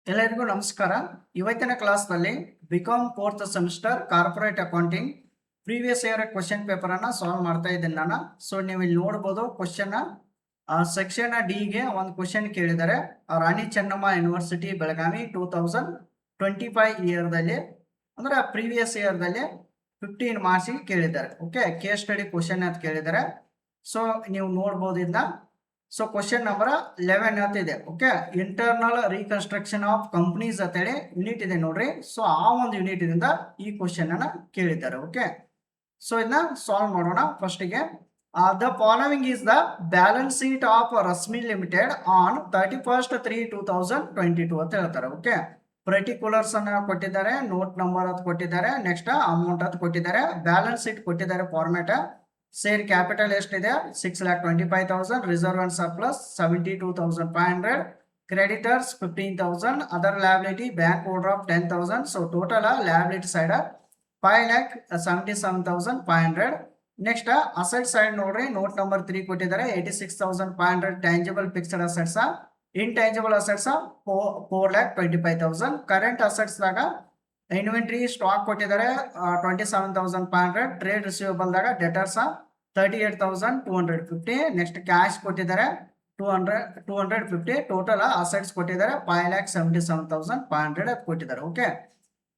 ಎಲ್ಲರಿಗೂ ನಮಸ್ಕಾರ. ಇವತ್ತಿನ ಕ್ಲಾಸ್ನಲ್ಲಿ BCom fourth semester corporate accounting previous year question paper ಅನ್ನ ಸಾಲ್ವ್ ಮಾಡ್ತಾ ಇದ್ದೀನಿ ನಾನು. ಸೊ ನೀವು ಇಲ್ಲಿ ನೋಡ್ಬೋದು ಕ್ವಶನ್ ಸೆಕ್ಷನ್ ಡಿಗೆ ಒಂದು ಕ್ವಶನ್ ಕೇಳಿದ್ದಾರೆ. ರಾಣಿ ಚೆನ್ನಮ್ಮ ಯೂನಿವರ್ಸಿಟಿ ಬೆಳಗಾವಿ 2025 ಇಯರ್ದಲ್ಲಿ ಅಂದ್ರೆ ಪ್ರೀವಿಯಸ್ ಇಯರ್ದಲ್ಲಿ 15 ಮಾರ್ಕ್ಸಿಗೆ ಕೇಳಿದ್ದಾರೆ. ಓಕೆ, ಕೇಸ್ ಸ್ಟಡಿ ಕ್ವಶನ್ ಅಂತ ಕೇಳಿದ್ದಾರೆ. ಸೊ ನೀವು ನೋಡ್ಬೋದು ಇದನ್ನ. ಸೊ ಕ್ವಶನ್ ನಂಬರ್ 11 ಅಂತ ಇದೆ. Okay, internal reconstruction of companies ಅಂತೇಳಿ ಯೂನಿಟ್ ಇದೆ ನೋಡ್ರಿ. ಸೊ ಆ ಒಂದು ಯೂನಿಟ್ ಇಂದ ಈ ಕ್ವಶನ್ ಅನ್ನ ಕೇಳಿದ್ದಾರೆ. ಓಕೆ, ಸೊ ಇದನ್ನ ಸಾಲ್ವ್ ಮಾಡೋಣ. ಫಸ್ಟಿಗೆ the following is the balance sheet of Rashmi limited on 31/3/2022 ಅಂತ ಹೇಳ್ತಾರೆ. ಓಕೆ, ಪರ್ಟಿಕ್ಯುಲರ್ಸ್ ಅನ್ನ ಕೊಟ್ಟಿದ್ದಾರೆ, ನೋಟ್ ನಂಬರ್ ಅಂತ ಕೊಟ್ಟಿದ್ದಾರೆ, ನೆಕ್ಸ್ಟ್ ಅಮೌಂಟ್ ಅಂತ ಕೊಟ್ಟಿದ್ದಾರೆ, ಬ್ಯಾಲೆನ್ಸ್ ಶೀಟ್ ಕೊಟ್ಟಿದ್ದಾರೆ ಫಾರ್ಮ್ಯಾಟ್. ಶೇರ್ ಕ್ಯಾಪಿಟಲ್ ಎಷ್ಟಿದೆ 6,25,000, reserve and surplus 72,500, creditors 15,000, other liability bank over of 10,000. So total liability side 5,77,500. Next asset side ನೋಡ್ರಿ, ನೋಟ್ ನಂಬರ್ 3 ಕೊಟ್ಟಿದ್ದಾರೆ 86,500 tangible fixed assets, intangible assets 4,25,000. Current assets ದಾಗ inventory stock ಕೊಟ್ಟಿದ್ದಾರೆ 27,500, trade receivable ದಾಗ debtors 38,250. Next cash ಕೊಟ್ಟಿದ್ದಾರೆ 250. Total assets ಕೊಟ್ಟಿದ್ದಾರೆ 5,77,500 ಕೊಟ್ಟಿದ್ದಾರೆ. Okay,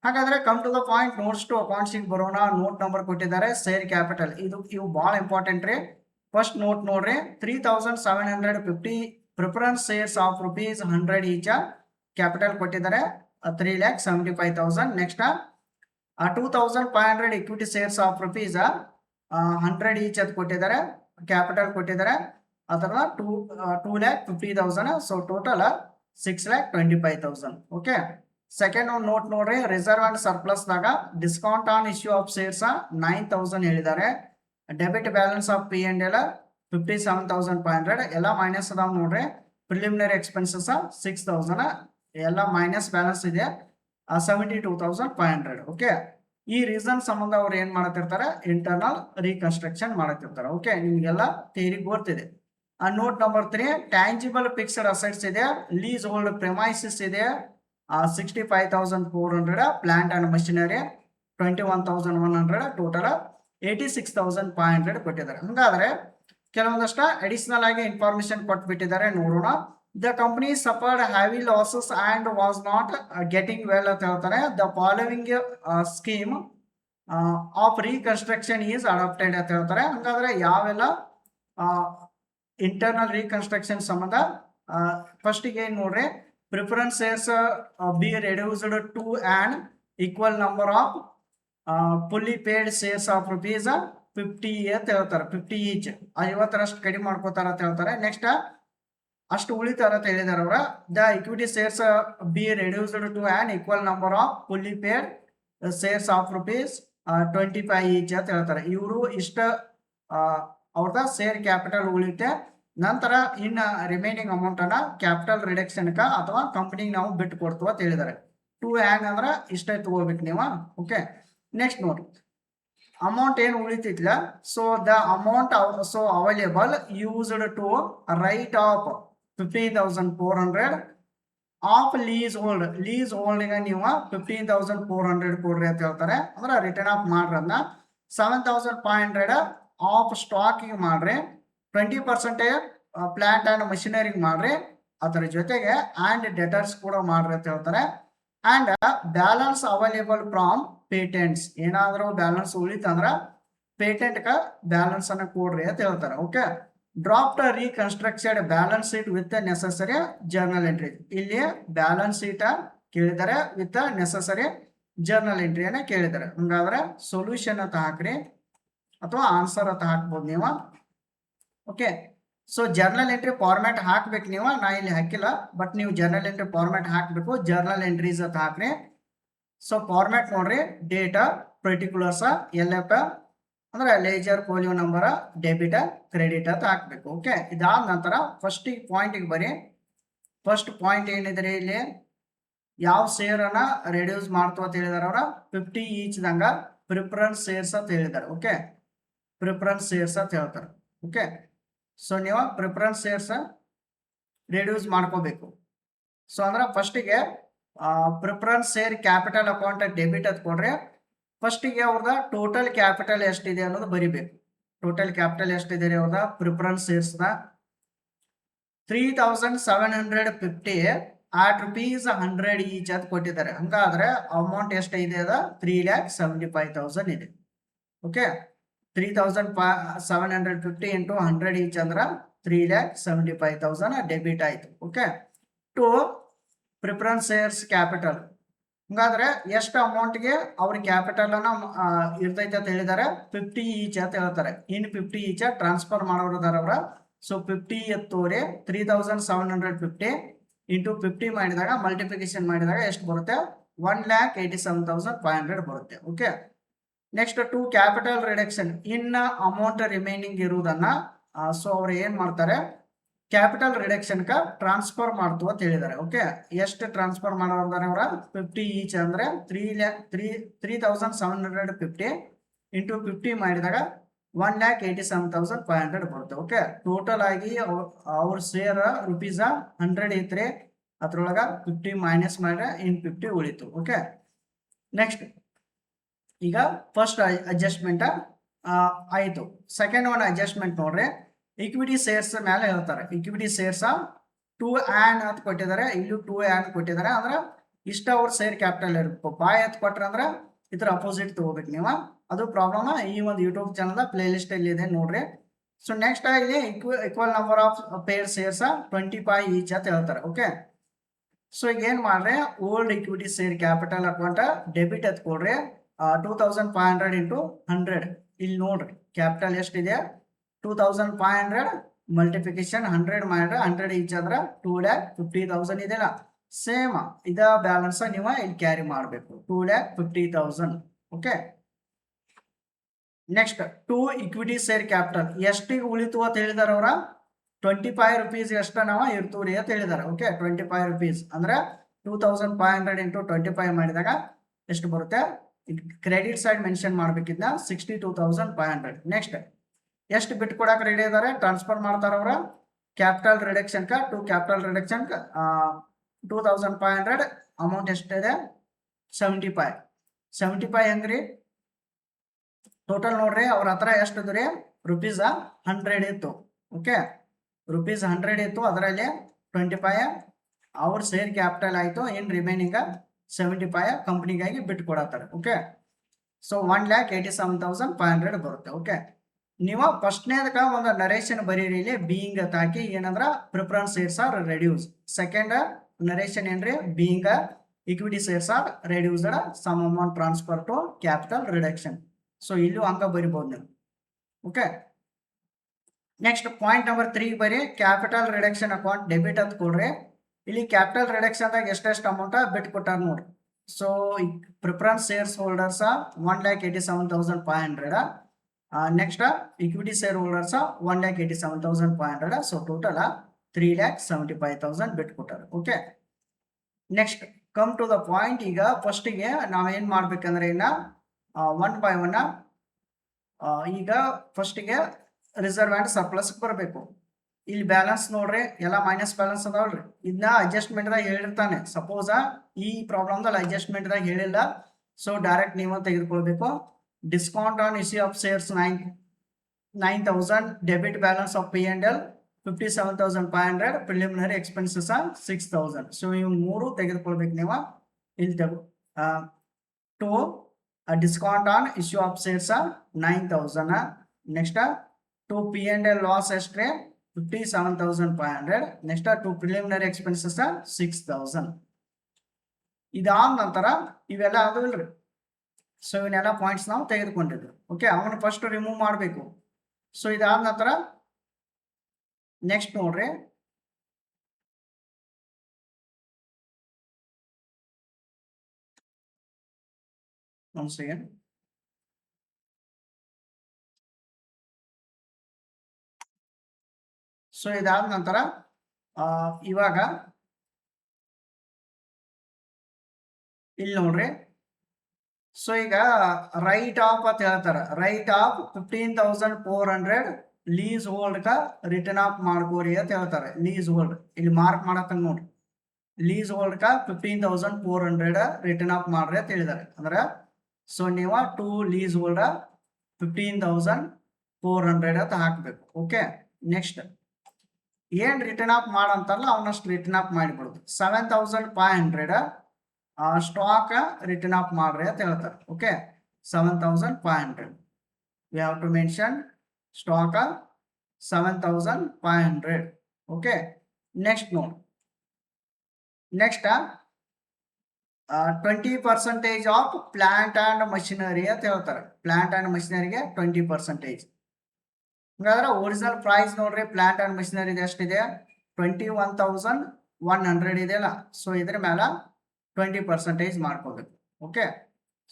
ಹಾಗಾದ್ರೆ come to the point, notes to accounts ಬರೋಣ. ನೋಟ್ ನಂಬರ್ ಕೊಟ್ಟಿದ್ದಾರೆ, ಶೇರ್ ಕ್ಯಾಪಿಟಲ್ ಇವು ಬಹಳ ಇಂಪಾರ್ಟೆಂಟ್ ರೀ. ಫಸ್ಟ್ ನೋಟ್ ನೋಡ್ರಿ, 3,750 ಪ್ರಿಫರೆನ್ಸ್ ಶೇರ್ಸ್ ಆಫ್ ₹100 ಈಚ ಕ್ಯಾಪಿಟಲ್ ಕೊಟ್ಟಿದ್ದಾರೆ 3,75,000. Next 2,500 equity shares of ₹100 each ಅದು ಕೊಟ್ಟಿದ್ದಾರೆ, ಕ್ಯಾಪಿಟಲ್ ಕೊಟ್ಟಿದ್ದಾರೆ ಅದರ 2,50,000. So total 6,25,000. Okay, second note ನೋಡ್ರಿ, ರಿಸರ್ವ್ ಅಂಡ್ ಸರ್ಪ್ಲಸ್ ದಾಗ discount on issue of shares 9,000 ಹೇಳಿದ್ದಾರೆ. Debit balance of P&L 57,500. ಎಲ್ಲ ಮೈನಸ್ ಅದಾವ ನೋಡ್ರಿ. ಪ್ರಿಲಿಮಿನರಿ ಎಕ್ಸ್ಪೆನ್ಸಸ್ 6,000, ಎಲ್ಲ ಮೈನಸ್ ಬ್ಯಾಲೆನ್ಸ್ ಇದೆ 72,500. ಓಕೆ, ಈ ರೀಸನ್ ಸಂಬಂಧ ಅವ್ರು ಏನ್ ಮಾಡತ್ತಿರ್ತಾರೆ, ಇಂಟರ್ನಲ್ ರೀಕನ್ಸ್ಟ್ರಕ್ಷನ್ ಮಾಡತ್ತಿರ್ತಾರೆ. ಓಕೆ, ನಿಮ್ಗೆಲ್ಲ ಥಿಯರಿ ಗೊತ್ತಿದೆ. Note number 3, tangible fixed assets ಇದೆ, ಲೀಸ್ ಹೋಲ್ಡ್ ಪ್ರೆಮೈಸಿಸ್ ಇದೆ 65,400, ಪ್ಲಾಂಟ್ ಅಂಡ್ ಮಷಿನರಿ 21,100, ಟೋಟಲ್ 86,500 ಕೊಟ್ಟಿದ್ದಾರೆ. ಹಂಗಾದ್ರೆ ಕೆಲವೊಂದಷ್ಟು ಅಡಿಷನಲ್ ಆಗಿ ಇನ್ಫಾರ್ಮೇಶನ್ ಕೊಟ್ಬಿಟ್ಟಿದ್ದಾರೆ, ನೋಡೋಣ. The company suffered heavy losses and was not getting well ಅಂತ ಹೇಳ್ತಾರೆ. The following scheme of reconstruction is adopted ಅಂತ ಹೇಳ್ತಾರೆ. ಹಂಗಾದ್ರೆ ಯಾವೆಲ್ಲ ಇಂಟರ್ನಲ್ ರೀಕನ್ಸ್ಟ್ರಕ್ಷನ್ ಸಂಬಂಧ ಫಸ್ಟಿಗೆ ನೋಡ್ರಿ, preference shares be reduced to an equal number of fully paid shares of ₹50 ಅಂತ ಹೇಳ್ತಾರೆ. 50 ಈಚ್ 50ರಷ್ಟು ಕಡಿಮೆ ಮಾಡ್ಕೋತಾರ ಅಂತ ಹೇಳ್ತಾರೆ. ನೆಕ್ಸ್ಟ್ ಅಷ್ಟು ಉಳಿತಾರ ಅಂತ ಹೇಳಿದಾರೆ ಅವ್ರ. The equity shares be reduced to an equal number of fully paid shares of ₹25 each ಅಂತ ಹೇಳ್ತಾರೆ. ಇವರು ಇಷ್ಟ ಅವ್ರದ ಶೇರ್ ಕ್ಯಾಪಿಟಲ್ ಉಳಿತೆ. ನಂತರ ಇನ್ನ ರಿಮೈನಿಂಗ್ ಅಮೌಂಟ್ ಅನ್ನ ಕ್ಯಾಪಿಟಲ್ ರಿಡಕ್ಷನ್ ಅಥವಾ ಕಂಪನಿಗೆ ನಾವು ಬಿಟ್ಟು ಕೊಡ್ತೀವಿ ಅಂತ ಹೇಳಿದ್ದಾರೆ. 2 ಆನ್ ಅಂದ್ರೆ ಇಷ್ಟೇ ತಗೋಬೇಕು ನೀವು. ಓಕೆ, ನೆಕ್ಸ್ಟ್ ನೋಡಿ, ಅಮೌಂಟ್ ಏನು ಉಳಿತಿಲ್ಲ. So the amount so available used to write off 15,400 of leasehold. ಲೀಸ್ ಹೋಲ್ಡ್ಗೆ ನೀವು 15,400 ಕೊಡ್ರಿ ಅಂತ ಹೇಳ್ತಾರೆ. ಅಂದ್ರೆ ರಿಟರ್ನ್ ಆಫ್ ಮಾಡ್ರನ್ನ 7,500 ಆಫ್ ಸ್ಟಾಕಿಗೆ ಮಾಡ್ರಿ, 20% ಪ್ಲಾಂಟ್ ಅಂಡ್ ಮಷಿನರಿಗೆ ಮಾಡ್ರಿ, ಅದರ ಜೊತೆಗೆ ಆ್ಯಂಡ್ ಡೆಟರ್ಸ್ ಕೂಡ ಮಾಡ್ರಿ ಅಂತ ಹೇಳ್ತಾರೆ. And balance available from patents, ಏನಾದರೂ ಬ್ಯಾಲೆನ್ಸ್ ಉಳಿತಂದ್ರ ಪೇಟೆಂಟ್ ಬ್ಯಾಲೆನ್ಸ್ ಅನ್ನ ಕೊಡ್ರಿ ಅಂತ ಹೇಳ್ತಾರೆ. Okay, draft reconstructed balance sheet with necessary journal entry. ಇಲ್ಲಿ ಬ್ಯಾಲೆನ್ಸ್ ಶೀಟ್ ಕೇಳಿದ್ದಾರೆ ವಿತ್ ನೆಸೆಸರಿ ಜರ್ನಲ್ ಎಂಟ್ರಿಯನ್ನ ಕೇಳಿದ್ದಾರೆ. ಹಂಗಾದ್ರೆ ಸೊಲ್ಯೂಷನ್ ಅಂತ ಹಾಕ್ರಿ ಅಥವಾ ಆನ್ಸರ್ ಅಂತ ಹಾಕ್ಬೋದು ನೀವು. Okay, so journal entry format ಹಾಕ್ಬೇಕು ನೀವು. ನಾ ಇಲ್ಲಿ ಹಾಕಿಲ್ಲ, ಬಟ್ ನೀವು ಜರ್ನಲ್ ಎಂಟ್ರಿ ಫಾರ್ಮ್ಯಾಟ್ ಹಾಕ್ಬೇಕು. ಜರ್ನಲ್ ಎಂಟ್ರೀಸ್ ಅಂತ ಹಾಕ್ರಿ. ಸೊ ಫಾರ್ಮ್ಯಾಟ್ ನೋಡ್ರಿ, ಡೇಟಾ, ಪರ್ಟಿಕ್ಯುಲರ್ಸ್, LF ಅಂದ್ರೆ laser folio number, debit, credit ಅಂತ ಹಾಕ್ಬೇಕು. ಓಕೆ, ಇದಾದ ನಂತರ ಫಸ್ಟ್ ಪಾಯಿಂಟಿಗೆ ಬರೀ. ಫಸ್ಟ್ ಪಾಯಿಂಟ್ ಏನಿದ್ರೆ ಇಲ್ಲಿ ಯಾವ ಶೇರ್ ಅನ್ನ ರೆಡ್ಯೂಸ್ ಮಾಡ್ತು ಅಂತ ಹೇಳಿದಾರೆ ಅವ್ರ, 50 ಈಚ್ ದಂಗ ಪ್ರಿಫರೆನ್ಸ್ ಶೇರ್ಸ್ ಅಂತ ಹೇಳಿದ್ದಾರೆ. ಓಕೆ, ಪ್ರಿಫರೆನ್ಸ್ ಶೇರ್ಸ್ ಅಂತ ಹೇಳ್ತಾರೆ. ಓಕೆ, ಸೊ ನೀವು ಪ್ರಿಫರೆನ್ಸ್ ಶೇರ್ಸ್ ರೆಡ್ಯೂಸ್ ಮಾಡ್ಕೋಬೇಕು. ಸೊ ಅಂದ್ರೆ ಫಸ್ಟಿಗೆ preference share capital account debit ಅಂತ ಕೊಡ್ರಿ. ಫಸ್ಟಿಗೆ ಅವ್ರದ ಟೋಟಲ್ ಕ್ಯಾಪಿಟಲ್ ಎಷ್ಟಿದೆ ಅನ್ನೋದು ಬರಿಬೇಕು. ಟೋಟಲ್ ಕ್ಯಾಪಿಟಲ್ ಎಷ್ಟಿದೆ ರೀ ಅವ್ರದ ಪ್ರಿಫರೆನ್ಸ್ ಶೇರ್ಸ್ನ 3750 at ₹100 ಈಚ್ ಅಂತ ಕೊಟ್ಟಿದ್ದಾರೆ. ಹಂಗಾದ್ರೆ ಅಮೌಂಟ್ ಎಷ್ಟಿದೆ ಅದ 3,75,000 ಇದೆ. ಓಕೆ, 3750 ಇಂಟು 100 ಈಚ್ ಅಂದ್ರೆ 3,75,000 ಡೆಬಿಟ್ ಆಯ್ತು. Okay, to preference shares capital. ಹಂಗಾದ್ರೆ ಎಷ್ಟು ಅಮೌಂಟ್ಗೆ ಅವ್ರ ಕ್ಯಾಪಿಟಲ್ ಅನ್ನ ಇರ್ತೈತೆ ಅಂತ ಹೇಳಿದ್ದಾರೆ 50 ಈಚ್ ಅಂತ ಹೇಳ್ತಾರೆ. ಇನ್ 50 ಈಚ್ ಟ್ರಾನ್ಸ್ಫರ್ ಮಾಡೋರು ಇದಾರೆ ಅವ್ರ. ಸೊ 50 ಎತ್ತೋರೆ 3750 ಇಂಟು 50 ಮಾಡಿದಾಗ ಮಲ್ಟಿಪ್ಲಿಕೇಶನ್ ಮಾಡಿದಾಗ ಎಷ್ಟು ಬರುತ್ತೆ 1,87,500 ಬರುತ್ತೆ. Okay, next to capital reduction in amount remaining ಇರುವುದನ್ನ ಸೊ ಅವ್ರು ಏನ್ ಮಾಡ್ತಾರೆ ಕ್ಯಾಪಿಟಲ್ ರಿಡಕ್ಷನ್ ಟ್ರಾನ್ಸ್ಫರ್ ಮಾಡ್ತು ಅಂತ ಹೇಳಿದ್ದಾರೆ. ಓಕೆ, ಎಷ್ಟು ಟ್ರಾನ್ಸ್ಫರ್ ಮಾಡೋದಾರೆ ಅವರ 50 ಈಚ್ ಅಂದ್ರೆ 3750 ಇಂಟು 50 ಮಾಡಿದಾಗ 1,87,500 ಬರುತ್ತೆ. ಓಕೆ, ಟೋಟಲ್ ಆಗಿ ಅವ್ರ ಶೇರ್ ರುಪೀಸ್ 100 ಐತ್ರಿ, ಅದ್ರೊಳಗ 50 ಮೈನಸ್ ಮಾಡಿದ್ರೆ ಇನ್ 50 ಉಳಿತು. ಓಕೆ, ನೆಕ್ಸ್ಟ್ ಈಗ ಫಸ್ಟ್ ಅಡ್ಜಸ್ಟ್ಮೆಂಟ್ ಆಯ್ತು. ಸೆಕೆಂಡ್ ಒನ್ ಅಡ್ಜಸ್ಟ್ಮೆಂಟ್ ನೋಡ್ರಿ, ಇಕ್ವಿಟಿ ಶೇರ್ಸ್ ಮೇಲೆ ಹೇಳ್ತಾರೆ. ಇಕ್ವಿಟಿ ಶೇರ್ಸ್ 2 ಆ್ಯಂಡ್ ಅಂತ ಕೊಟ್ಟಿದ್ದಾರೆ, ಇಲ್ಲೂ 2 ಆ್ಯಂಡ್ ಕೊಟ್ಟಿದ್ದಾರೆ. ಅಂದ್ರೆ ಇಷ್ಟ ಅವ್ರ ಶೇರ್ ಕ್ಯಾಪಿಟಲ್ ಇರಬೇಕು. ಬಾಯ್ ಅಂತ ಕೊಟ್ರೆ ಅಂದ್ರೆ ಇದ್ರ ಅಪೋಸಿಟ್ ತಗೋಬೇಕು ನೀವು. ಅದು ಪ್ರಾಬ್ಲಮ್ ಈ ಒಂದು ಯೂಟ್ಯೂಬ್ ಚಾನಲ್ ಪ್ಲೇ ಲಿಸ್ಟ್ ಅಲ್ಲಿ ಇದೆ ನೋಡ್ರಿ. ಸೊ ನೆಕ್ಸ್ಟ್ ಇಲ್ಲಿ equal number of paid shares 25 each ಅಂತ ಹೇಳ್ತಾರೆ. ಓಕೆ, ಸೊ ಈಗ ಏನ್ ಮಾಡ್ರಿ old equity share capital account debit ಅಂತ ಕೊಡ್ರಿ 2,500 ಇಂಟು 100. ಇಲ್ಲಿ ನೋಡ್ರಿ ಕ್ಯಾಪಿಟಲ್ ಎಷ್ಟಿದೆ 2,500 ಮಲ್ಟಿಪ್ಲಿಕೇಶನ್ 100 ಮಾಡಿದ್ರೆ 100 ಈಚ್ ಅಂದ್ರೆ 2,50,000 ಇದೆಲ್ಲ ಸೇಮ್ ಇದ ಬ್ಯಾಲೆನ್ಸ್ ನೀವು ಇಲ್ಲಿ ಕ್ಯಾರಿ ಮಾಡಬೇಕು 2,50,000. Okay, next to equity share capital ಎಷ್ಟಿಗೆ ಉಳಿತು ಅಂತ ಹೇಳಿದಾರೆ ಅವರ 25 ರೂಪೀಸ್ ಎಷ್ಟ ನಾವು ಇರ್ತವ್ರಿ ಅಂತ ಹೇಳಿದಾರೆ. ಓಕೆ, 25 ರೂಪೀಸ್ ಅಂದ್ರೆ 2,500 ಇಂಟು 25 ಮಾಡಿದಾಗ ಎಷ್ಟು ಬರುತ್ತೆ ಕ್ರೆಡಿಟ್ ಸೈಡ್ ಮೆನ್ಷನ್ ಮಾಡ್ಬೇಕಿದ್ದ 62,500. ನೆಕ್ಸ್ಟ್ ಎಷ್ಟು ಬಿಟ್ ಕೊಡಕ್ಕೆ ರೆಡಿ ಇದಾರೆ ಟ್ರಾನ್ಸ್ಫರ್ ಮಾಡ್ತಾರ ಅವ್ರ capital reduction to capital reduction 2,500 amount ಎಷ್ಟಿದೆ 75 ಹೆಂಗ್ರಿ ಟೋಟಲ್ ನೋಡ್ರಿ ಅವ್ರ ಹತ್ರ ಎಷ್ಟು ಇದ್ರಿ ರುಪೀಸ್ 100 ಇತ್ತು. ಓಕೆ, ರುಪೀಸ್ 100 ಇತ್ತು, ಅದರಲ್ಲಿ 25 ಅವ್ರ ಶೇರ್ ಕ್ಯಾಪಿಟಲ್ ಆಯ್ತು. ಇನ್ ರಿಮೈನಿಂಗ್ 75 ಕಂಪ್ನಿಗಾಗಿ ಬಿಟ್ಟು ಕೊಡತ್ತಾರೆ. ಓಕೆ, ಸೊ 1,87,500 ಬರುತ್ತೆ. ಓಕೆ, ನೀವು ಫಸ್ಟ್ನೇದಕ್ಕೆ ಒಂದು ನರೇಷನ್ ಬರೀರಿ ಇಲ್ಲಿ ಬೀಯಿಂಗ್ ಹಾಕಿ ಏನಂದ್ರ preference shares are reduce. Second narration ಏನ್ರಿ being equity shares are reduced some amount transfer to capital reduction. So ಇಲ್ಲೂ ಹಂಗ ಬರಿಬಹುದು ನೀವು. ಓಕೆ, ನೆಕ್ಸ್ಟ್ ಪಾಯಿಂಟ್ ನಂಬರ್ 3 ಬರೀ ಕ್ಯಾಪಿಟಲ್ ರಿಡಕ್ಷನ್ ಅಕೌಂಟ್ ಡೆಬಿಟ್ ಅಂತ ಕೊಡ್ರಿ. ಇಲ್ಲಿ ಕ್ಯಾಪಿಟಲ್ ರಿಡಕ್ಷನ್ ದಾಗ ಎಷ್ಟೆಷ್ಟು ಅಮೌಂಟ್ ಬಿಟ್ಟು ಕೊಟ್ಟಾರ ನೋಡ್ರಿ. So preference shares holders 1,87,500. Next equity share holders 1,87,500. So total 3,75,000 ಬಿಟ್ಟು ಕೊಟ್ಟಾರ. Okay, next come to the point. ಈಗ ಫಸ್ಟಿಗೆ ನಾವೇನ್ ಮಾಡ್ಬೇಕಂದ್ರೆ ಇನ್ನ 1 by 1 ಈಗ ಫಸ್ಟಿಗೆ ರಿಸರ್ವ್ ಅಂಡ್ ಸರ್ಪ್ಲಸ್ ಬರಬೇಕು. ಇಲ್ಲಿ ಬ್ಯಾಲೆನ್ಸ್ ನೋಡ್ರಿ ಎಲ್ಲ ಮೈನಸ್ ಬ್ಯಾಲೆನ್ಸ್ ಅದಾವಲ್ರಿ, ಇದನ್ನ ಅಡ್ಜಸ್ಟ್ಮೆಂಟ್ ದಾಗ ಹೇಳಿರ್ತಾನೆ. ಸಪೋಸ್ ಈ ಪ್ರಾಬ್ಲಮ್ ದಲ್ಲಿ ಅಡ್ಜಸ್ಟ್ಮೆಂಟ್ ದಾಗ ಹೇಳಿಲ್ಲ, ಸೊ ಡೈರೆಕ್ಟ್ ನೀವು ತೆಗೆದುಕೊಳ್ಬೇಕು. Discount on issue of shares 9,000, debit balance of P&L 57,500, preliminary expenses 6,000. So ಇವು ಮೂರು ತೆಗೆದುಕೊಳ್ಬೇಕು ನೀವು. ಇಲ್ಲಿ to discount on issue of shares 9,000. Next to P&L loss ಎಷ್ಟ್ರೆ 57,500. Next to preliminary expenses 6,000. ಇದಾದ ನಂತರ ಇವೆಲ್ಲ ಆದವಿಲ್ರಿ. ಸೊ ಇವನ್ನೆಲ್ಲ ಪಾಯಿಂಟ್ಸ್ ನಾವು ತೆಗೆದುಕೊಂಡಿದ್ವಿ. ಓಕೆ, ಅವನು ಫಸ್ಟ್ ರಿಮೂವ್ ಮಾಡಬೇಕು. ಸೊ ಇದಾದ ನಂತರ ನೆಕ್ಸ್ಟ್ ನೋಡ್ರಿ ಒಂದು ಸೆಕೆಂಡ್. ಸೊ ಇದಾದ ನಂತರ ಇವಾಗ ಇಲ್ಲಿ ನೋಡ್ರಿ. ಸೊ ಈಗ ರೈಟ್ ಆಫ್ ಅಂತ ಹೇಳ್ತಾರ. Write off 15,400 leasehold return off ಮಾಡ್ಕೋರಿ ಅಂತ ಹೇಳ್ತಾರೆ. ಲೀಸ್ ಹೋಲ್ಡ್ ಇಲ್ಲಿ ಮಾರ್ಕ್ ಮಾಡತ್ತ ನೋಡ್ರಿ. ಲೀಸ್ ಹೋಲ್ಡ್ಕ 15,400 ರಿಟರ್ನ್ ಆಫ್ ಮಾಡ್ರಿ ಅಂತ ಹೇಳಿದಾರೆ. ಅಂದ್ರೆ ಸೊ ನೀವು ಟು ಲೀಸ್ ಹೋಲ್ಡ 15,400 ಅಂತ ಹಾಕ್ಬೇಕು. ಓಕೆ, ನೆಕ್ಸ್ಟ್ ಏನ್ ರಿಟರ್ನ್ ಆಫ್ ಮಾಡಂತಾರಲ್ಲ ಅವನಷ್ಟು ರಿಟರ್ನ್ ಆಫ್ ಮಾಡಿಬಿಡುದು. 7,500 ಸ್ಟಾಕ್ ರಿಟರ್ನ್ ಆಫ್ ಮಾಡ್ರಿ ಅಂತ ಹೇಳ್ತಾರೆ. Okay, 7,500 we have to mention stock 7,500. okay, next note. Next 20% of plant and machinery ಅಂತ ಹೇಳ್ತಾರೆ. ಪ್ಲಾಂಟ್ ಅಂಡ್ ಮಷಿನರಿಗೆ 20%. ಹಾಗಾದ್ರೆ ಒರಿಜಿನಲ್ ಪ್ರೈಸ್ ನೋಡ್ರಿ ಪ್ಲಾಂಟ್ ಅಂಡ್ ಮಷಿನರಿ ಎಷ್ಟಿದೆ? 21,100 ಇದೆಯಲ್ಲ. ಸೊ ಇದ್ರ ಮೇಲೆ 20% ಮಾಡ್ಕೋಬೇಕು. Okay,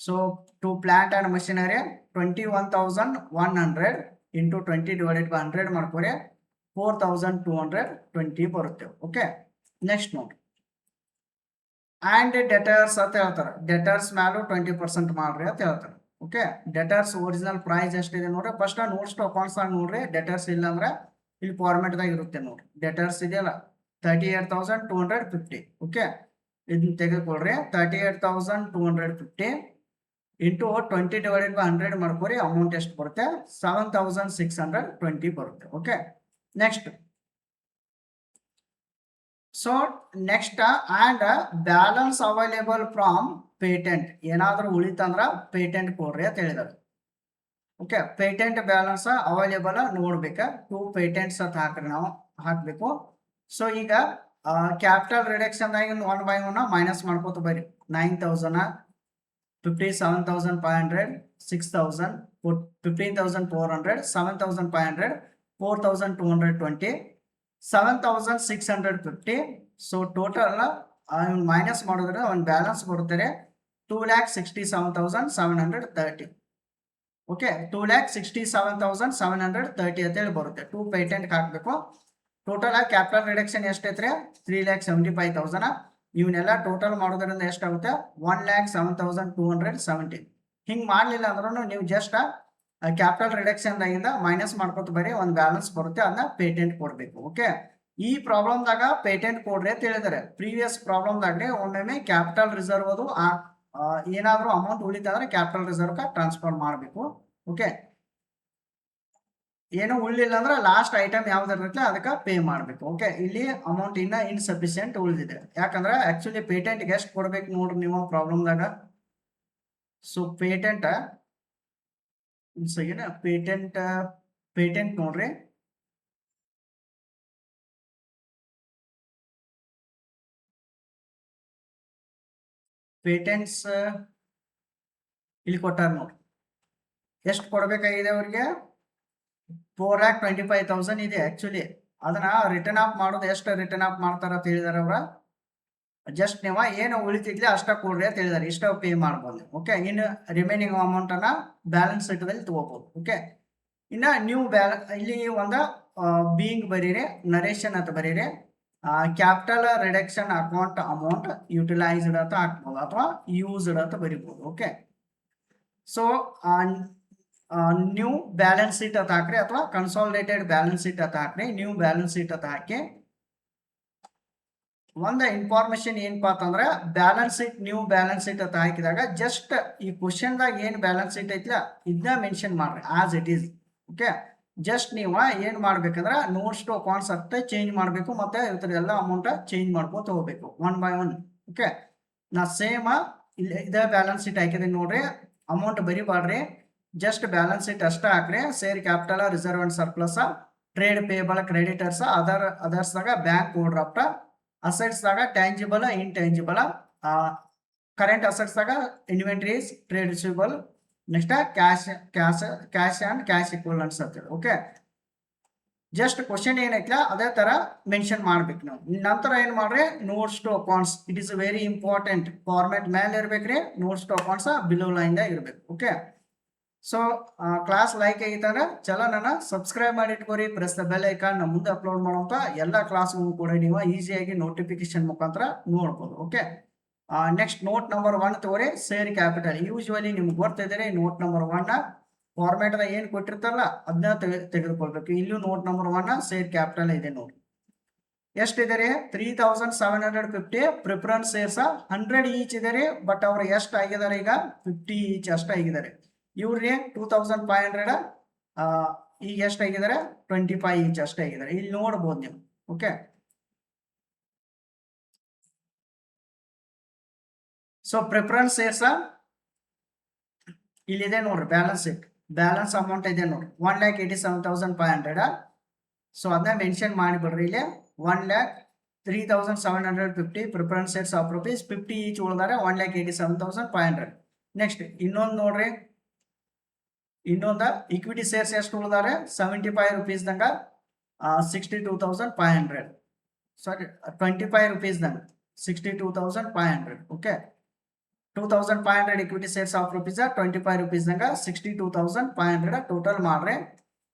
so to plant and machinery 21,100 into 20 divided by 100 ಮಾಡ್ಕೊರಿ 4,220 ಬರುತ್ತೆ. ಓಕೆ, ನೆಕ್ಸ್ಟ್ ನೋಡ್ರಿ. ಆ್ಯಂಡ್ ಡೆಟರ್ಸ್ ಅಂತ ಹೇಳ್ತಾರೆ. ಡೆಟರ್ಸ್ ಮೇಲೂ 20% ಮಾಡ್ರಿ ಅಂತ ಹೇಳ್ತಾರೆ. ಓಕೆ, ಡೆಟರ್ಸ್ ಒರಿಜಿನಲ್ ಪ್ರೈಸ್ ಎಷ್ಟಿದೆ ನೋಡ್ರಿ. ಫಸ್ಟ್ ನೋಟ್ಸ್ ಟು ಅಕೌಂಟ್ಸ್ ಆಗಿ ನೋಡ್ರಿ. ಡೆಟರ್ಸ್ ಇಲ್ಲ ಅಂದ್ರೆ ಇಲ್ಲಿ ಫಾರ್ಮೆಟ್ದಾಗ ಇರುತ್ತೆ ನೋಡ್ರಿ. ಡೆಟರ್ಸ್ ಇದೆಯಲ್ಲ 38,250. ಓಕೆ, ಇದನ್ನ ತೆಗೆದುಕೊಳ್ರಿ. 38,250 ಇಂಟು 20 ಡಿವೈಡೆಡ್ ಬೈ 100 ಮಾಡ್ಕೊರಿ. ಅಮೌಂಟ್ ಎಷ್ಟು ಬರುತ್ತೆ? 7,620 ಬರುತ್ತೆ. Okay, next. So next and balance available from patent. ಏನಾದರೂ ಉಳಿತಂದ್ರ ಪೇಟೆಂಟ್ ಕೊಡ್ರಿ ಅಂತ ಹೇಳಿದಾರೆ. ಓಕೆ, ಪೇಟೆಂಟ್ ಬ್ಯಾಲೆನ್ಸ್ ಅವೈಲೇಬಲ್ ನೋಡ್ಬೇಕ. 2 ಪೇಟೆಂಟ್ಸ್ ಅಂತ ಹಾಕ್ರಿ, ನಾವು ಹಾಕ್ಬೇಕು. ಸೊ ಈಗ ಕ್ಯಾಪಿಟಲ್ ರಿಡಕ್ಷನ್ 1 by 1 ಮೈನಸ್ ಮಾಡ್ಕೋತ ಬರ್ರಿ. 9,000, 57,500, 6,000, 15,400, 7,500, 4,220, 7,650. ಸೊ ಟೋಟಲ್ ಮೈನಸ್ ಮಾಡಿದ್ರೆ ಒಂದು ಬ್ಯಾಲೆನ್ಸ್ ಕೊಡ್ತಾರೆ 2,67,730. ಓಕೆ, 2,67,730 ಅಂತೇಳಿ ಬರುತ್ತೆ. 2 ಪೇಟೆಂಟ್ ಹಾಕಬೇಕು. ಟೋಟಲ್ ಕ್ಯಾಪಿಟಲ್ ರಿಡಕ್ಷನ್ ಎಷ್ಟೈತ್ರಿ? 3,75,000. ಇವನ್ನೆಲ್ಲ ಟೋಟಲ್ ಮಾಡೋದ್ರಿಂದ ಎಷ್ಟಾಗುತ್ತೆ? 1,07,270. ಹಿಂಗೆ ಮಾಡಲಿಲ್ಲ ಅಂದ್ರೂ ನೀವು ಜಸ್ಟ್ ಕ್ಯಾಪಿಟಲ್ ರಿಡಕ್ಷನ್ದಾಗಿಂದ ಮೈನಸ್ ಮಾಡ್ಕೊತ ಬರೀ ಒಂದು ಬ್ಯಾಲೆನ್ಸ್ ಬರುತ್ತೆ, ಅದನ್ನ ಪೇಟೆಂಟ್ ಕೊಡಬೇಕು. ಓಕೆ, ಈ ಪ್ರಾಬ್ಲಮ್ದಾಗ ಪೇಟೆಂಟ್ ಕೊಡ್ರಿ ಅಂತ ಹೇಳಿದ್ದಾರೆ. ಪ್ರೀವಿಯಸ್ ಪ್ರಾಬ್ಲಮ್ದಾಗ್ರಿ ಒಮ್ಮೊಮ್ಮೆ ಕ್ಯಾಪಿಟಲ್ ರಿಸರ್ವ್ ಅದು ಏನಾದರೂ ಅಮೌಂಟ್ ಉಳಿತಂದ್ರೆ ಕ್ಯಾಪಿಟಲ್ ರಿಸರ್ವ್ಗೆ ಟ್ರಾನ್ಸ್ಫರ್ ಮಾಡಬೇಕು. ಓಕೆ, ಏನೋ ಉಳಿಲಿಲ್ಲ ಅಂದ್ರೆ ಲಾಸ್ಟ್ ಐಟಮ್ ಯಾವ್ದು ಇರುತ್ತೆ ಅದಕ್ಕೆ ಪೇ ಮಾಡಬೇಕು. ಓಕೆ, ಇಲ್ಲಿ ಅಮೌಂಟ್ ಇನ್ನ ಇನ್ಸಫಿಷಿಯೆಂಟ್ ಉಳಿದಿದೆ. ಯಾಕಂದ್ರೆ ಆಕ್ಚುಲಿ ಪೇಟೆಂಟ್ಗೆ ಎಷ್ಟು ಕೊಡ್ಬೇಕು ನೋಡ್ರಿ ನೀವು ಪ್ರಾಬ್ಲಮ್ದಾಗ. ಸೊ ಪೇಟೆಂಟ್ ಪೇಟೆಂಟ್ ನೋಡ್ರಿ. ಪೇಟೆಂಟ್ಸ್ ಇಲ್ಲಿ ಕೊಟ್ಟಾರ ನೋಡ್ರಿ. ಎಷ್ಟು ಕೊಡ್ಬೇಕಾಗಿದೆ ಅವ್ರಿಗೆ? 4,25,000 ಇದೆ. ಆಕ್ಚುಲಿ ಅದನ್ನ ರಿಟರ್ನ್ ಆಫ್ ಮಾಡೋದು ಎಷ್ಟು ರಿಟರ್ನ್ ಆಫ್ ಮಾಡ್ತಾರ ಅಂತ ಹೇಳಿದಾರೆ ಅವ್ರ. ಜಸ್ಟ್ ನೀವು ಏನು ಉಳಿತಿದ್ಲಿ ಅಷ್ಟ ಕೊಡ್ರಿ ಅಂತ ಹೇಳಿದಾರೆ. ಇಷ್ಟ ಪೇ ಮಾಡ್ಬೋದು. ಓಕೆ, ಇನ್ನು ರಿಮೈನಿಂಗ್ ಅಮೌಂಟ್ ಅನ್ನ ಬ್ಯಾಲೆನ್ಸ್ ಶೀಟ್ದಲ್ಲಿ ತಗೋಬಹುದು. ಓಕೆ, ಇನ್ನ ನ್ಯೂ ಇಲ್ಲಿ ಒಂದು ಬೀಯಿಂಗ್ ಬರೀರಿ, ನರೇಶನ್ ಅಂತ ಬರೀರಿ. Capital reduction account amount utilised ಅಂತ ಹಾಕ್ಬೋದು ಅಥವಾ ಯೂಸ್ಡ್ ಅಂತ ಬರಿಬೋದು. Okay, so new balance sheet ಅಂತ ಹಾಕ್ರಿ ಅಥವಾ ಕನ್ಸಾಲಿಡೇಟೆಡ್ ಬ್ಯಾಲೆನ್ಸ್ ಶೀಟ್ ಅಂತ ಹಾಕ್ರಿ. ನ್ಯೂ ಬ್ಯಾಲೆನ್ಸ್ ಶೀಟ್ ಅಂತ ಹಾಕಿ ಒಂದು ಇನ್ಫಾರ್ಮೇಶನ್ ಏನಪ್ಪಾ ಅಂತಂದ್ರೆ balance sheet new balance sheet ಅಂತ ಹಾಕಿದಾಗ ಜಸ್ಟ್ ಈ ಕ್ವಶನ್ದಾಗ ಏನು ಬ್ಯಾಲೆನ್ಸ್ ಶೀಟ್ ಐತಿಲ್ಲ ಇದನ್ನ ಮೆನ್ಷನ್ ಮಾಡ್ರಿ as it is. Okay, just ನೀವು ಏನು ಮಾಡ್ಬೇಕಂದ್ರೆ ನೋಟ್ಸ್ ಟು ಅಕೌಂಟ್ಸ್ ಅಂತ ಚೇಂಜ್ ಮಾಡಬೇಕು, ಮತ್ತೆ ಇದ್ರ ಅಮೌಂಟ್ ಚೇಂಜ್ ಮಾಡ್ಕೋತ ಹೋಗ್ಬೇಕು 1 by 1. ಓಕೆ, ನಾ ಸೇಮ್ ಇದೇ ಬ್ಯಾಲೆನ್ಸ್ ಶೀಟ್ ಹಾಕಿದೀನಿ ನೋಡ್ರಿ. ಅಮೌಂಟ್ ಬರಿಬಾಡ್ರಿ, ಜಸ್ಟ್ ಬ್ಯಾಲೆನ್ಸ್ ಶೀಟ್ ಅಷ್ಟೇ ಹಾಕ್ರಿ. Share capital, reserve and surplus, trade payable, creditors, ಅದರ್ಸ್ದಾಗ ಬ್ಯಾಂಕ್ ಓವರ್ ಡ್ರಾಫ್ಟ್, ಅಸೆಟ್ಸ್ದಾಗ ಟ್ಯಾಂಜಿಬಲ್, ಇಂಟ್ಯಾಂಜಿಬಲ್, ಕರೆಂಟ್ ಅಸೆಟ್ಸ್ದಾಗ inventories, trade receivable, next cash and cash equivalents ಅಂತೇಳಿ. ಓಕೆ, ಜಸ್ಟ್ ಕ್ವಶನ್ ಏನೈತಿಲ್ಲ ಅದೇ ತರ ಮೆನ್ಷನ್ ಮಾಡ್ಬೇಕು ನಾವು. ನಂತರ ಏನ್ ಮಾಡ್ರಿ notes to accounts. It is very important. Format ಮೇಲೆ ಇರ್ಬೇಕ್ರಿ, notes to accounts below line ದಾಗ ಇರ್ಬೇಕು. ಓಕೆ, ಸೊ ಕ್ಲಾಸ್ ಲೈಕ್ ಆಗಿತ್ತಂದ್ರೆ ಚಾನಲ್ನ ಸಬ್ಸ್ಕ್ರೈಬ್ ಮಾಡಿ ಇಟ್ಕೋರಿ. Press the bell icon. ನಮ್ಮ ಮುಂದೆ ಅಪ್ಲೋಡ್ ಮಾಡುವಂತ ಎಲ್ಲ ಕ್ಲಾಸ್ಗಳು ಕೂಡ ನೀವು ಈಸಿಯಾಗಿ ನೋಟಿಫಿಕೇಶನ್ ಮುಖಾಂತರ ನೋಡ್ಬೋದು. ಓಕೆ, ನೆಕ್ಸ್ಟ್ ನೋಟ್ ನಂಬರ್ 1 ತಗೋರಿ. ಸೇರ್ ಕ್ಯಾಪಿಟಲ್ ಯೂಶುವಲಿ ನಿಮ್ಗೆ ಗೊತ್ತಿದೆ. ನೋಟ್ ನಂಬರ್ 1 ಫಾರ್ಮ್ಯಾಟ್ ಏನು ಕೊಟ್ಟಿರ್ತಾರಲ್ಲ ಅದನ್ನ ತೆಗೆದುಕೊಳ್ಬೇಕು. ಇಲ್ಲೂ ನೋಟ್ ನಂಬರ್ 1 ಸೇರ್ ಕ್ಯಾಪಿಟಲ್ ಇದೆ ನೋಡಿ. ಎಷ್ಟಿದೆ ರೀ 3750 ಪ್ರಿಫರೆನ್ಸ್ ಶೇರ್ಸ್ 100 ಈಚ್ ಇದೆ ರೀ. ಬಟ್ ಅವ್ರು ಎಷ್ಟು ಆಗಿದ್ದಾರೆ ಈಗ 50 ಈಚ್ ಅಷ್ಟ ಆಗಿದ್ದಾರೆ. ಇವ್ರಿ 2500 ಈಗ ಎಷ್ಟಾಗಿದ್ದಾರೆ 25 ಈಚ್ ಅಷ್ಟೇ ಆಗಿದ್ದಾರೆ. ಇಲ್ಲಿ ನೋಡ್ಬೋದು ನೀವು. ಓಕೆ, ಸೊ ಪ್ರಿಫರೆನ್ಸ್ ಶೇರ್ಸ್ ಇಲ್ಲಿದೆ ನೋಡ್ರಿ. ಬ್ಯಾಲೆನ್ಸ್ ಅಮೌಂಟ್ ಇದೆ ನೋಡ್ರಿ 1,87,500. ಸೊ ಅದನ್ನ ಮೆನ್ಷನ್ ಮಾಡಿಬಿಡ್ರಿ. ಇಲ್ಲಿ 1,03,750 preference shares of rupees 50 each ಉಳಿದಾರೆ 1,87,500. ನೆಕ್ಸ್ಟ್ ಇನ್ನೊಂದು ನೋಡ್ರಿ, ಇನ್ನೊಂದು ಇಕ್ವಿಟಿ ಶೇರ್ಸ್ ಎಷ್ಟು ಉಳಿದಾರೆ 75 ರೂಪೀಸ್ದಂಗ 62,500. ಸಾರಿ 25 ರೂಪೀಸ್ದಂಗ 62,500. Okay, 2,500 equity shares of rupees 25 rupees ನಂಗ 62,500 ಟೋಟಲ್ ಮಾಡ್ರೆ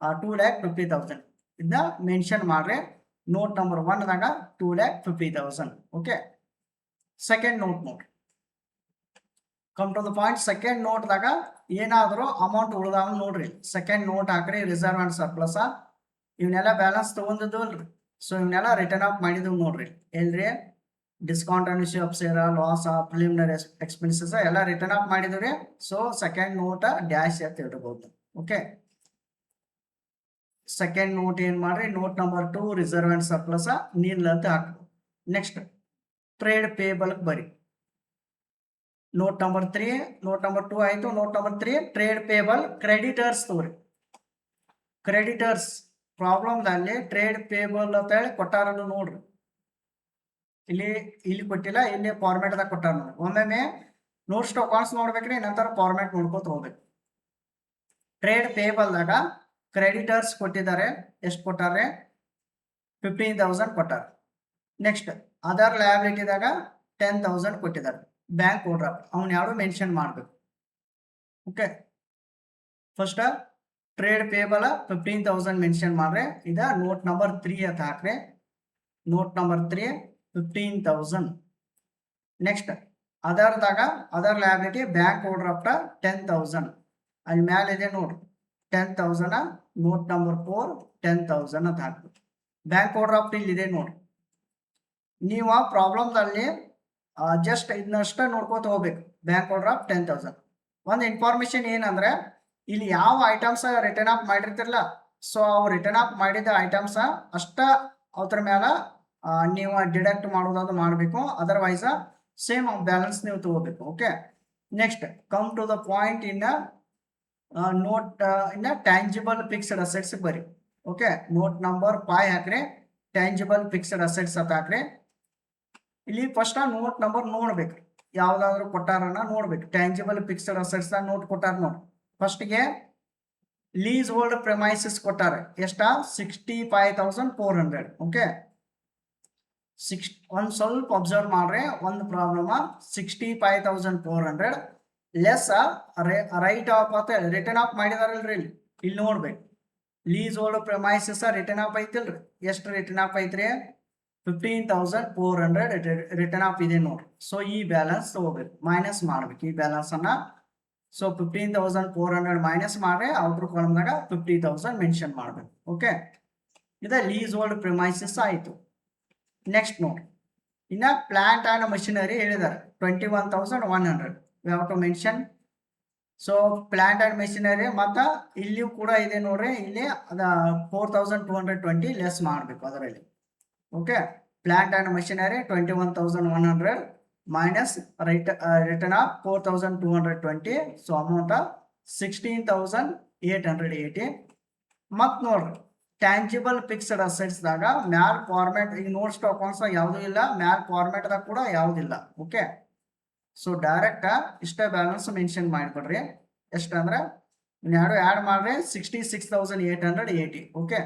2,50,000 ಇದನ್ನ ಮೆನ್ಷನ್ ಮಾಡ್ರೆ. ನೋಟ್ ನಂಬರ್ 1 ದಾಗ 2,50,000. ಓಕೆ, ಸೆಕೆಂಡ್ ನೋಟ್ ನೋಡ್ರಿ. Come to the point. Second note ದಾಗ ಏನಾದರೂ ಅಮೌಂಟ್ ಉಳಿದಾವ ನೋಡ್ರಿ. ಸೆಕೆಂಡ್ ನೋಟ್ ಹಾಕ್ರಿ. ರಿಸರ್ವ್ ಅಂಡ್ ಸರ್ಪ್ಲಸ್ ಇವನ್ನೆಲ್ಲ ಬ್ಯಾಲೆನ್ಸ್ ತಗೊಂಡಿದ್ದು ಅಲ್ರಿ. ಸೊ ಇವನ್ನೆಲ್ಲ ರಿಟರ್ನ್ ಆಫ್ ಮಾಡಿದ್ವು ನೋಡ್ರಿ. ಎಲ್ರಿ discount on issue of share, loss, preliminary expenses ಎಲ್ಲ ರಿಟರ್ನ್ ಆಫ್ ಮಾಡಿದ್ರಿ. ಸೊ ಸೆಕೆಂಡ್ ನೋಟ್ ಡ್ಯಾಶ್ ಅಂತ ಇಡಬಹುದು. ಓಕೆ, ಸೆಕೆಂಡ್ ನೋಟ್ ಏನ್ ಮಾಡ್ರಿ, note number 2 reserve and surplus nil ಅಂತ ಹಾಕ್ಬೋದು. ನೆಕ್ಸ್ಟ್ ಟ್ರೇಡ್ ಪೇಬಲ್ ಬರಿ. ನೋಟ್ ನಂಬರ್ 3, ನೋಟ್ ನಂಬರ್ 2 ಆಯ್ತು. Note number 3 trade payable creditors ತೋರಿ. ಕ್ರೆಡಿಟರ್ಸ್ ಪ್ರಾಬ್ಲಮ್ದಲ್ಲಿ ಟ್ರೇಡ್ ಪೇಬಲ್ ಅಂತ ಹೇಳಿ ಕೊಟ್ಟಾರ ನೋಡ್ರಿ. ಇಲ್ಲಿ ಕೊಟ್ಟಿಲ್ಲ, ಇಲ್ಲಿ ಫಾರ್ಮ್ಯಾಟ್ ದಾಗ ಕೊಟ್ಟಾರ ನೋಡಿ. ಒಮ್ಮೊಮ್ಮೆ ನೋಟ್ಸ್ ಅಕೌಂಟ್ಸ್ ನೋಡ್ಬೇಕ್ರಿ, ನಂತರ ಫಾರ್ಮ್ಯಾಟ್ ನೋಡ್ಕೋತ ಹೋಗ್ಬೇಕು. ಟ್ರೇಡ್ ಪೇಬಲ್ ದಾಗ ಕ್ರೆಡಿಟರ್ಸ್ ಕೊಟ್ಟಿದ್ದಾರೆ. ಎಷ್ಟು ಕೊಟ್ಟಾರೆ 15,000 ಕೊಟ್ಟಾರ. ನೆಕ್ಸ್ಟ್ ಅದರ್ ಲಯಬಿಲಿಟಿ ದಾಗ 10,000 ಕೊಟ್ಟಿದ್ದಾರೆ. ಬ್ಯಾಂಕ್ ಓವರ್ ಡ್ರಾಫ್ಟ್ ಅವ್ನ ಯಾರು ಮೆನ್ಷನ್ ಮಾಡ್ಬೇಕು. Okay, first trade payable 15,000 mention ಮಾಡ್ರೆ. ಇದ ನೋಟ್ ನಂಬರ್ 3 ಅಂತ ಹಾಕ್ರೆ. Note number 3 15,000. ನೆಕ್ಸ್ಟ್ ಅದರ್ದಾಗ other liability bank overdraft 10,000. ಅಲ್ಲಿ ಮ್ಯಾಲ ಇದೆ ನೋಡ್ರಿ 10,000. ನೋಟ್ ನಂಬರ್ 4 10,000 ಅಂತ ಹಾಕ್ಬೇಕು. ಬ್ಯಾಂಕ್ ಓವರ್ ಡ್ರಾಫ್ಟ್ ಇಲ್ಲಿ ಇದೆ ನೋಡ್ರಿ. ನೀವು ಆ ಪ್ರಾಬ್ಲಮ್ದಲ್ಲಿ ಜಸ್ಟ್ ಇದನ್ನಷ್ಟ ನೋಡ್ಕೋತ ಹೋಗ್ಬೇಕು. Bank overdraft 10,000. ಒಂದು ಇನ್ಫಾರ್ಮೇಶನ್ ಏನಂದ್ರೆ ಇಲ್ಲಿ ಯಾವ ಐಟಮ್ಸ್ ರಿಟರ್ನ್ ಆಫ್ ಮಾಡಿರ್ತಿರಲ್ಲ, ಸೊ ಅವು ರಿಟರ್ನ್ ಆಫ್ ಮಾಡಿದ ಐಟಮ್ಸ್ ಅಷ್ಟ ಅದ್ರ ಮೇಲೆ ನೀವು ಡಿಡಕ್ಟ್ ಮಾಡೋದಾದ್ರು ಮಾಡಬೇಕು. ಅದರ್ವೈಸ್ ಸೇಮ್ ಬ್ಯಾಲೆನ್ಸ್ ನೀವು ತಗೋಬೇಕು. Okay, next come to the point in note in tangible fixed assets ಬರಿ. ಓಕೆ, ನೋಟ್ ನಂಬರ್ 5 ಹಾಕ್ರಿ. ಟ್ಯಾಂಜಿಬಲ್ ಫಿಕ್ಸ್ಡ್ ಅಸೆಟ್ಸ್ ಅಂತ ಹಾಕ್ರಿ. ಇಲ್ಲಿ ಫಸ್ಟ್ ನೋಟ್ ನಂಬರ್ ನೋಡ್ಬೇಕು, ಯಾವ್ದಾದ್ರು ಕೊಟ್ಟಾರನ್ನ ನೋಡ್ಬೇಕು. ಟ್ಯಾಂಜಿಬಲ್ ಫಿಕ್ಸ್ಡ್ ಅಸೆಟ್ಸ್ ನೋಟ್ ಕೊಟ್ಟಾರ ನೋಡಿ. ಫಸ್ಟ್ಗೆ ಲೀಸ್ ಹೋಲ್ಡ್ ಪ್ರೆಮೈಸಸ್ ಕೊಟ್ಟಾರೆ. ಎಷ್ಟ 65,400. ಓಕೆ, ಒಂದು ಸ್ವಲ್ಪ ಅಬ್ಸರ್ವ್ ಮಾಡ್ರೆ ಒಂದು ಪ್ರಾಬ್ಲಮ್ 65,400 ಲೆಸ್ ರೈಟ್ ಆಫ್ ಅಂತ ರಿಟರ್ನ್ ಆಫ್ ಮಾಡಿದಾರಲ್ರಿ. ಇಲ್ಲಿ ನೋಡ್ಬೇಕು ಲೀಸ್ ಹೋಲ್ಡ್ ಪ್ರೆಮೈಸಸ್ ರಿಟರ್ನ್ ಆಫ್ ಐತಿಲ್ರಿ. ಎಷ್ಟು ರಿಟರ್ನ್ ಆಫ್ ಐತ್ರಿ 15,400 ರಿಟರ್ನ್ ಆಫ್ ಇದೆ ನೋಡ್ರಿ. ಸೊ ಈ ಬ್ಯಾಲೆನ್ಸ್ ತಗೋಬೇಕು, ಮೈನಸ್ ಮಾಡ್ಬೇಕು ಈ ಬ್ಯಾಲೆನ್ಸ್ ಅನ್ನ. ಸೊ 15,400 ಮೈನಸ್ ಮಾಡ್ರೆ ಔಟರ್ ಕಾಲಮ್ದಾಗ 50,000 ಮೆನ್ಷನ್ ಮಾಡ್ಬೇಕು. ಓಕೆ, ಇದು ಲೀಸ್ ಹೋಲ್ಡ್ ಪ್ರೆಮೈಸಸ್ ಆಯ್ತು. ನೆಕ್ಸ್ಟ್ ನೋಡ್ರಿ, ಇನ್ನ ಪ್ಲಾಂಟ್ ಅಂಡ್ ಮಷಿನರಿ ಹೇಳಿದ್ದಾರೆ 21,100 we have to mention. So plant and machinery ಮತ್ತ ಇಲ್ಲಿಯೂ ಕೂಡ ಇದೆ ನೋಡ್ರಿ. ಇಲ್ಲಿ ಅದ 4,220 ಲೆಸ್ ಮಾಡಬೇಕು ಅದರಲ್ಲಿ. Okay, plant and machinery 21,100 minus return of 4,220. So amount 16,880. ಮತ್ ನೋಡ್ರಿ ಟ್ಯಾಂಜಿಬಲ್ ಫಿಕ್ಸ್ಡ್ ಅಸೆಟ್ಸ್ ದಾಗ ಮ್ಯಾಲ್ ಫಾರ್ಮ್ಯಾಟ್ ಈಗ ನೋಟ್ಸ್ ಅಕೌಂಟ್ಸ್ ಯಾವ್ದು ಇಲ್ಲ, ಮ್ಯಾಲ್ ಫಾರ್ಮ್ಯಾಟ್ ದಾಗ ಕೂಡ ಯಾವ್ದಿಲ್ಲ. ಓಕೆ, ಸೊ ಡೈರೆಕ್ಟ್ ಇಷ್ಟೇ ಬ್ಯಾಲೆನ್ಸ್ ಮೆನ್ಷನ್ ಮಾಡಿಬಿಡ್ರಿ. ಎಷ್ಟಂದ್ರೆ ಎರಡು ಆ್ಯಡ್ ಮಾಡ್ರಿ 66,880. ಓಕೆ,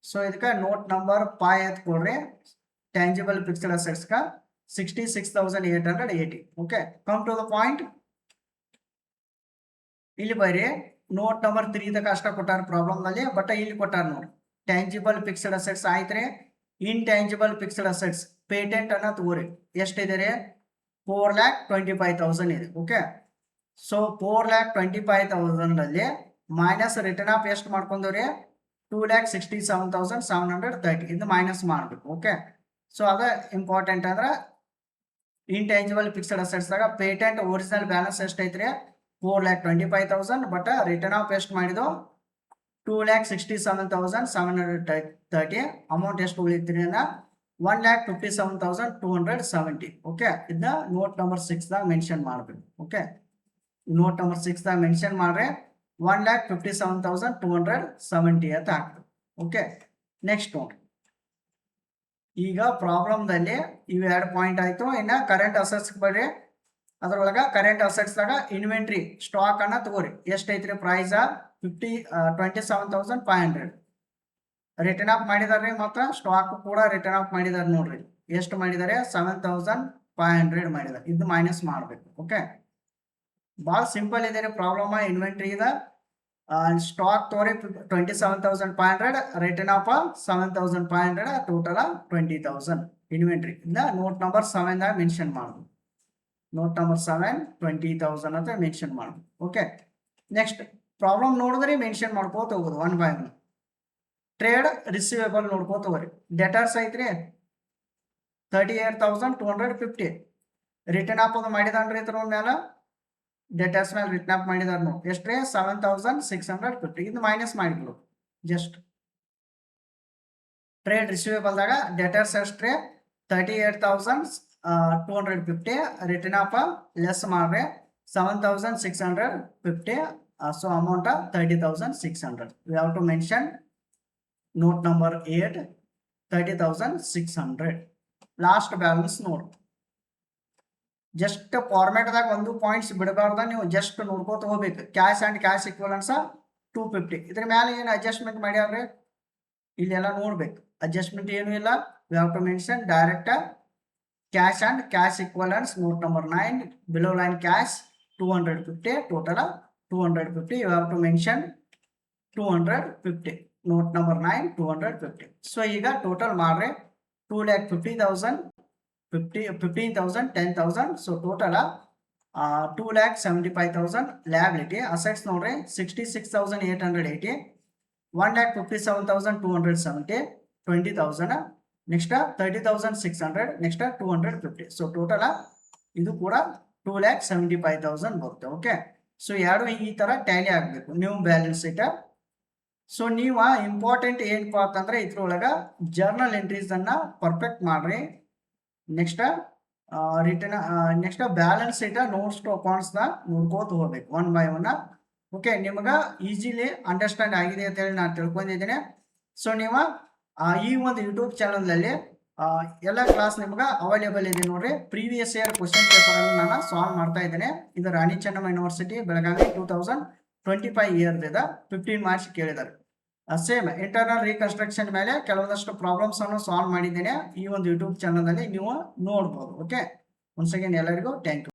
ಸೊ ಇದಕ್ಕೆ ನೋಟ್ ನಂಬರ್ 5 ಅಂತ ಕೊಡ್ರಿ. Tangible fixed assets 66,880. Okay, come to the point. ಇಲ್ಲಿ ಬರ್ರಿ ನೋಟ್ ನಂಬರ್ 3 ತಕ ಅಷ್ಟ ಕೊಟ್ಟಾರ ಪ್ರಾಬ್ಲಮ್ ನಲ್ಲಿ. ಬಟ್ ಇಲ್ಲಿ ಕೊಟ್ಟಾರ ನೋಡಿ ಟ್ಯಾಂಜಿಬಲ್ ಫಿಕ್ಸ್ಡ್ ಅಸೆಟ್ಸ್ ಆಯ್ತ್ರಿ. ಇನ್ಟ್ಯಾಂಜಿಬಲ್ ಫಿಕ್ಸ್ಡ್ ಅಸೆಟ್ಸ್ ಪೇಟೆಂಟ್ ಅನ್ನ ತಗೋರಿ. ಎಷ್ಟಿದೆ ರೀ 4,25,000 ಇದೆ. ಓಕೆ, ಸೊ 4,25,000 ಅಲ್ಲಿ ಮೈನಸ್ ರಿಟರ್ನ್ ಆಫ್ ಎಷ್ಟು ಮಾಡ್ಕೊಂಡ್ರಿ 2,67,730 ಇದು ಮೈನಸ್ ಮಾಡಬೇಕು. ಓಕೆ, ಸೊ ಅದ ಇಂಪಾರ್ಟೆಂಟ್ ಅಂದ್ರೆ ಇಂಟ್ಯಾಂಜಿಬಲ್ ಫಿಕ್ಸ್ಡ್ ಅಸೆಟ್ಸ್ ದಾಗ ಪೇಟೆಂಟ್ ಒರಿಜಿನಲ್ ಬ್ಯಾಲೆನ್ಸ್ ಎಷ್ಟು ಐತ್ರಿ 4,25,000, ಬಟ್ ರಿಟರ್ನ್ ಆಫ್ ಎಷ್ಟು ಮಾಡಿದ್ದು 2,67,730. ಅಮೌಂಟ್ ಎಷ್ಟು ಉಳಿತ್ರಿ ಅಂದ್ರೆ 1,57,270. ಓಕೆ, ಇದನ್ನ ನೋಟ್ ನಂಬರ್ 6 ದಾಗ ಮೆನ್ಷನ್ ಮಾಡಬೇಕು. ಓಕೆ, ನೋಟ್ ನಂಬರ್ 6 ದಾಗ ಮೆನ್ಷನ್ ಮಾಡ್ರೆ 1,57,270 ಅಂತ ಆಗ್ತದೆ. ಓಕೆ, ನೆಕ್ಸ್ಟ್ ನೋಡ್ರಿ, ಈಗ ಪ್ರಾಬ್ಲಮ್ದಲ್ಲಿ ಇವು 2 ಪಾಯಿಂಟ್ ಆಯ್ತು. ಇನ್ನ ಕರೆಂಟ್ ಅಸೆಟ್ಸ್ ಬರ್ರಿ. ಅದ್ರೊಳಗ ಕರೆಂಟ್ ಅಸೆಟ್ಸ್ ದಾಗ ಇನ್ವೆಂಟ್ರಿ ಸ್ಟಾಕ್ ಅನ್ನ ತಗೋರಿ. ಎಷ್ಟೈತ್ರಿ ಪ್ರೈಸ್ 27,500. ರಿಟರ್ನ್ ಆಫ್ ಮಾಡಿದಾರ್ರಿ, ಮಾತ್ರ ಸ್ಟಾಕ್ ಕೂಡ ರಿಟರ್ನ್ ಆಫ್ ಮಾಡಿದಾರೆ ನೋಡ್ರಿ. ಎಷ್ಟು ಮಾಡಿದ್ದಾರೆ 7,500 ಮಾಡಿದಾರೆ. ಇದು ಮೈನಸ್ ಮಾಡ್ಬೇಕು. ಓಕೆ, ಭಾಳ ಸಿಂಪಲ್ ಇದೆ ರೀ ಪ್ರಾಬ್ಲಮ್. ಇನ್ವೆಂಟ್ರಿ ಇದೆ, ಸ್ಟಾಕ್ ತೋರಿ 27,500, ರಿಟರ್ನ್ ಆಫ್ 7,500, ಟೋಟಲ್ 20,000 ಇನ್ವೆಂಟ್ರಿ. ಇಲ್ಲ ನೋಟ್ ನಂಬರ್ 7 ದಾಗ ಮೆನ್ಷನ್ ಮಾಡುದು. ನೋಟ್ ನಂಬರ್ 7 20,000 ಅಂತ ಮೆನ್ಷನ್ ಮಾಡುದು. ಓಕೆ, ನೆಕ್ಸ್ಟ್ ಪ್ರಾಬ್ಲಮ್ ನೋಡಿದ್ರಿ ಮೆನ್ಷನ್ ಮಾಡ್ಕೋತ ಹೋಗುದು 1 by 1. ಟ್ರೇಡ್ ರಿಸೀವೇಬಲ್ ನೋಡ್ಕೋತ ಹೋಗ್ರಿ. ಡೆಟರ್ಸ್ ಐತ್ರಿ 38,250. ರಿಟರ್ನ್ ಆಫ್ ಅದು ಮಾಡಿದಾನ್ರಿ ಇದ್ರ ಮೇಲೆ, ಡೆಟರ್ಸ್ ಮೇಲೆ ರಿಟರ್ನ್ ಆಫ್ ಮಾಡಿದಾರ ನೋಡಿ. ಎಷ್ಟ್ರಿ 7,650. ಇದು ಮೈನಸ್ ಮಾಡಿಬಿಡು ಜಸ್ಟ್. ಟ್ರೇಡ್ ರಿಸೀವೇಬಲ್ ದಾಗ ಡೆಟರ್ಸ್ ಎಷ್ಟ್ರಿ 38,250. ರಿಟರ್ನ್ ಆಫ್ ಲೆಸ್ ಮಾಡ್ರೆ 7,650. So amount 30,600. We have to mention note number 8 30,600. Last balance ನೋಡು. ಜಸ್ಟ್ ಫಾರ್ಮ್ಯಾಟ್ದಾಗ ಒಂದು ಪಾಯಿಂಟ್ಸ್ ಬಿಡಬಾರ್ದ, ನೀವು ಜಸ್ಟ್ ನೋಡ್ಕೋತ ಹೋಗ್ಬೇಕು. Cash and cash equivalents 250. ಇದ್ರ ಮೇಲೆ ಏನು ಅಡ್ಜಸ್ಟ್ಮೆಂಟ್ ಮಾಡ್ಯಾವ್ರಿ ಇಲ್ಲೆಲ್ಲ ನೋಡ್ಬೇಕು. ಅಡ್ಜಸ್ಟ್ಮೆಂಟ್ ಏನು ಇಲ್ಲ. We have to mention direct cash and cash equivalents note number 9. Below line cash 250, total 250. You have to mention 250. Note number 9 250. So ಈಗ ಟೋಟಲ್ ಮಾಡ್ರೆ 2,50,000, 15,000, 10,000. So total 2,75,000. ಲ್ಯಾಬಿಲಿಟಿ ಅಸೆಟ್ಸ್ ನೋಡ್ರಿ 66,880, 1,57,270, 20,000, ನೆಕ್ಸ್ಟ್ 30,600, ನೆಕ್ಸ್ಟ್ 250. ಸೊ ಟೋಟಲ್ ಇದು ಕೂಡ 2,75,000 ಬರುತ್ತೆ. Okay, so ಎರಡು ಈ ತರ tally ಆಗಬೇಕು ನೀವು ಬ್ಯಾಲೆನ್ಸ್ ಶೀಟ್. ಸೊ ನೀವು ಇಂಪಾರ್ಟೆಂಟ್ ಏನಪ್ಪಾ ಅಂತಂದ್ರೆ ಇದ್ರೊಳಗ ಜರ್ನಲ್ ಎಂಟ್ರೀಸ್ ಅನ್ನ ಪರ್ಫೆಕ್ಟ್ ಮಾಡ್ರಿ. Next next balance sheet notes to accounts ನ ನೋಡ್ಕೋತ ಹೋಗ್ಬೇಕು 1 by 1. ಓಕೆ, ನಿಮ್ಗೆ ಈಸಿಲಿ ಅಂಡರ್ಸ್ಟ್ಯಾಂಡ್ ಆಗಿದೆ ಅಂತ ಹೇಳಿ ನಾನು ತಿಳ್ಕೊಂಡಿದ್ದೀನಿ. ಸೊ ನೀವು ಈ ಒಂದು ಯೂಟ್ಯೂಬ್ ಚಾನಲ್ ಅಲ್ಲಿ ಎಲ್ಲ ಕ್ಲಾಸ್ ನಿಮ್ಗೆ ಅವೈಲೇಬಲ್ ಇದೆ ನೋಡ್ರಿ. ಪ್ರೀವಿಯಸ್ ಇಯರ್ ಕ್ವಶನ್ ಪೇಪರ್ ಅನ್ನು ನಾನು ಸಾಲ್ವ್ ಮಾಡ್ತಾ ಇದ್ದೇನೆ. ಇದು Rani Chennamma university Belagavi 2025 year 15 marks ಕೇಳಿದ್ದಾರೆ. ಸೇಮ್ ಇಂಟರ್ನಲ್ ರೀಕನ್ಸ್ಟ್ರಕ್ಷನ್ ಮೇಲೆ ಕೆಲವೊಂದಷ್ಟು ಪ್ರಾಬ್ಲಮ್ಸ್ ಅನ್ನು ಸಾಲ್ವ್ ಮಾಡಿದ್ದೇನೆ ಈ ಒಂದು ಯೂಟ್ಯೂಬ್ ಚಾನಲ್ ಅಲ್ಲಿ ನೀವು ನೋಡ್ಬೋದು. ಓಕೆ, ಒನ್ಸ್ ಅಗೇನ್ ಎಲ್ಲರಿಗೂ ಥ್ಯಾಂಕ್ ಯು.